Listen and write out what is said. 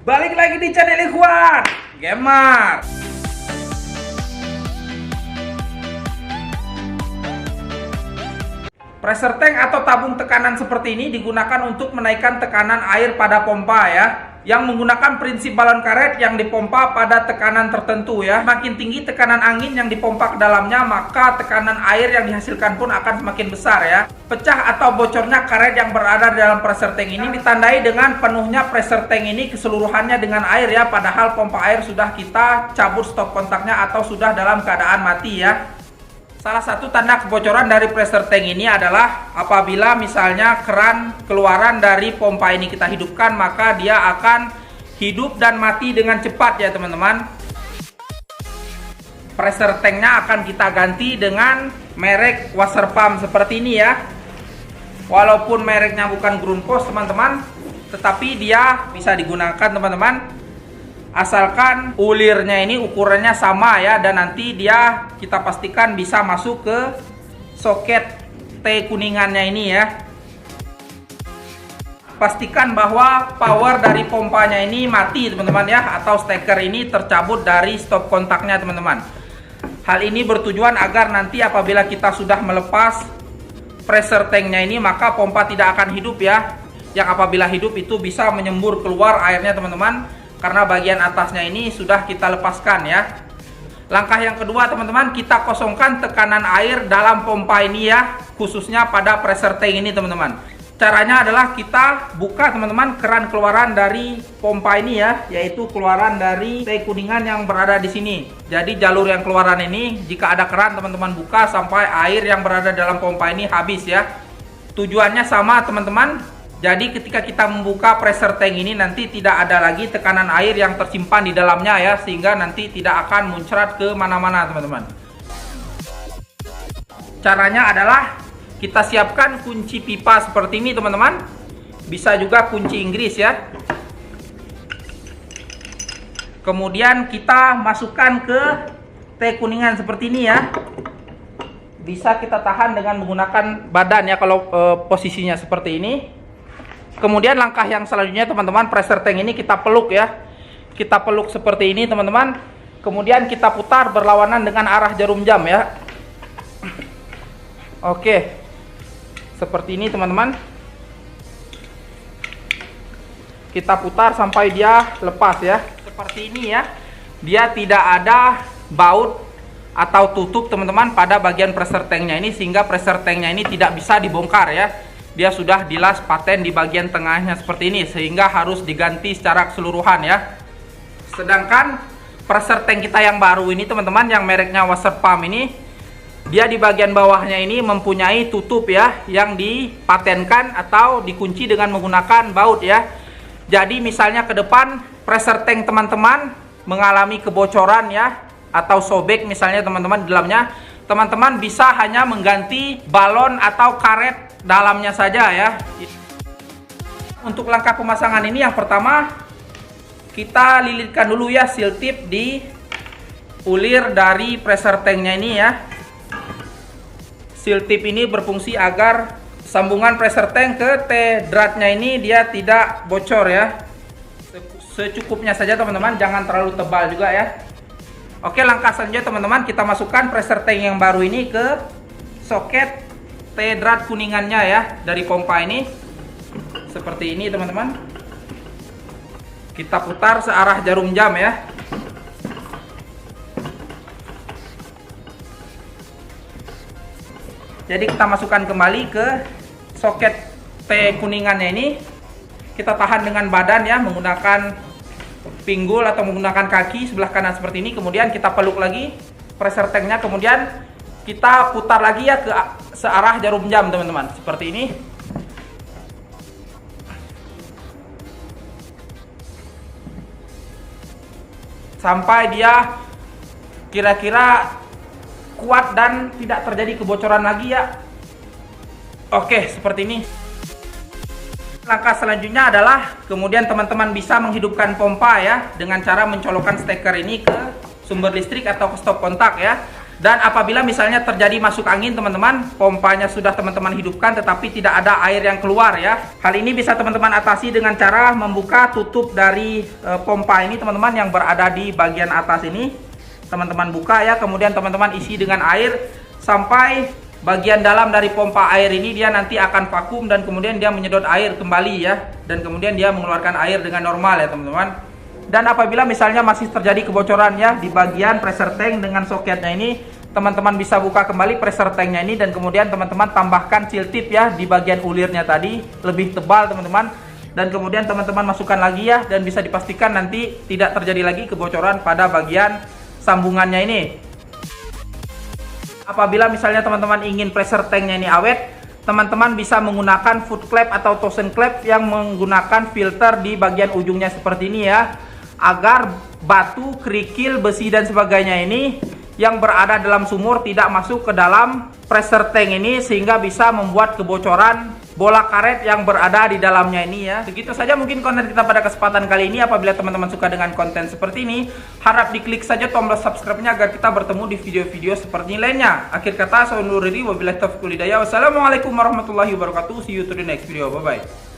Balik lagi di channel Ikhwan Gamer. Pressure tank atau tabung tekanan seperti ini digunakan untuk menaikkan tekanan air pada pompa ya, yang menggunakan prinsip balon karet yang dipompa pada tekanan tertentu ya. Makin tinggi tekanan angin yang dipompa ke dalamnya, maka tekanan air yang dihasilkan pun akan semakin besar ya. Pecah atau bocornya karet yang berada di dalam pressure tank ini ditandai dengan penuhnya pressure tank ini keseluruhannya dengan air ya, padahal pompa air sudah kita cabut stop kontaknya atau sudah dalam keadaan mati ya. Salah satu tanda kebocoran dari pressure tank ini adalah apabila misalnya keran keluaran dari pompa ini kita hidupkan, maka dia akan hidup dan mati dengan cepat ya teman-teman. Pressure tanknya akan kita ganti dengan merek water pump seperti ini ya. Walaupun mereknya bukan Grundfos teman-teman, tetapi dia bisa digunakan teman-teman. Asalkan ulirnya ini ukurannya sama ya, dan nanti dia kita pastikan bisa masuk ke soket T kuningannya ini ya. Pastikan bahwa power dari pompanya ini mati teman-teman ya, atau steker ini tercabut dari stop kontaknya teman-teman. Hal ini bertujuan agar nanti apabila kita sudah melepas pressure tanknya ini, maka pompa tidak akan hidup ya. Yang apabila hidup itu bisa menyembur keluar airnya teman-teman, karena bagian atasnya ini sudah kita lepaskan ya. Langkah yang kedua teman-teman, kita kosongkan tekanan air dalam pompa ini ya, khususnya pada pressure tank ini teman-teman. Caranya adalah kita buka teman-teman keran keluaran dari pompa ini ya, yaitu keluaran dari T kuningan yang berada di sini. Jadi jalur yang keluaran ini, jika ada keran teman-teman buka sampai air yang berada dalam pompa ini habis ya. Tujuannya sama teman-teman. Jadi ketika kita membuka pressure tank ini, nanti tidak ada lagi tekanan air yang tersimpan di dalamnya ya, sehingga nanti tidak akan muncrat ke mana-mana teman-teman. Caranya adalah kita siapkan kunci pipa seperti ini teman-teman. Bisa juga kunci Inggris ya. Kemudian kita masukkan ke T kuningan seperti ini ya. Bisa kita tahan dengan menggunakan badan ya kalau posisinya seperti ini. Kemudian langkah yang selanjutnya teman-teman, pressure tank ini kita peluk ya. Kita peluk seperti ini teman-teman. Kemudian kita putar berlawanan dengan arah jarum jam ya. Oke. Seperti ini teman-teman. Kita putar sampai dia lepas ya. Seperti ini ya. Dia tidak ada baut atau tutup teman-teman pada bagian pressure tanknya ini, sehingga pressure tanknya ini tidak bisa dibongkar ya. Dia sudah dilas paten di bagian tengahnya seperti ini, sehingga harus diganti secara keseluruhan ya. Sedangkan pressure tank kita yang baru ini teman-teman, yang mereknya water pump ini, dia di bagian bawahnya ini mempunyai tutup ya, yang dipatenkan atau dikunci dengan menggunakan baut ya. Jadi misalnya ke depan pressure tank teman-teman mengalami kebocoran ya, atau sobek misalnya teman-teman di dalamnya, teman-teman bisa hanya mengganti balon atau karet dalamnya saja ya. Untuk langkah pemasangan ini, yang pertama kita lilitkan dulu ya seal tip di ulir dari pressure tanknya ini ya. Seal tip ini berfungsi agar sambungan pressure tank ke T-dratnya ini dia tidak bocor ya. Secukupnya saja teman-teman, jangan terlalu tebal juga ya. Oke, langkah selanjutnya teman-teman, kita masukkan pressure tank yang baru ini ke soket T-drat kuningannya ya, dari pompa ini. Seperti ini teman-teman. Kita putar searah jarum jam ya. Jadi kita masukkan kembali ke soket T kuningannya ini. Kita tahan dengan badan ya, menggunakan pinggul atau menggunakan kaki sebelah kanan seperti ini. Kemudian kita peluk lagi pressure tanknya, kemudian kita putar lagi ya ke searah jarum jam teman-teman, seperti ini. Sampai dia kira-kira kuat dan tidak terjadi kebocoran lagi ya. Oke, seperti ini. Langkah selanjutnya adalah kemudian teman-teman bisa menghidupkan pompa ya, dengan cara mencolokkan steker ini ke sumber listrik atau ke stop kontak ya. Dan apabila misalnya terjadi masuk angin teman-teman, pompanya sudah teman-teman hidupkan tetapi tidak ada air yang keluar ya. Hal ini bisa teman-teman atasi dengan cara membuka tutup dari pompa ini teman-teman yang berada di bagian atas ini. Teman-teman buka ya, kemudian teman-teman isi dengan air sampai bagian dalam dari pompa air ini dia nanti akan vakum dan kemudian dia menyedot air kembali ya. Dan kemudian dia mengeluarkan air dengan normal ya teman-teman. Dan apabila misalnya masih terjadi kebocoran ya di bagian pressure tank dengan soketnya ini, teman-teman bisa buka kembali pressure tanknya ini dan kemudian teman-teman tambahkan seal tip ya di bagian ulirnya tadi lebih tebal teman-teman. Dan kemudian teman-teman masukkan lagi ya, dan bisa dipastikan nanti tidak terjadi lagi kebocoran pada bagian sambungannya ini. Apabila misalnya teman-teman ingin pressure tanknya ini awet, teman-teman bisa menggunakan foot clamp atau torsion clamp yang menggunakan filter di bagian ujungnya seperti ini ya, agar batu, kerikil, besi dan sebagainya ini yang berada dalam sumur tidak masuk ke dalam pressure tank ini, sehingga bisa membuat kebocoran bola karet yang berada di dalamnya ini ya. Begitu saja mungkin konten kita pada kesempatan kali ini. Apabila teman-teman suka dengan konten seperti ini, harap diklik saja tombol subscribe-nya agar kita bertemu di video-video seperti ini lainnya. Akhir kata, saya undur diri. Wabillahi taufiq wal hidayah. Wassalamualaikum warahmatullahi wabarakatuh. See you to the next video. Bye bye.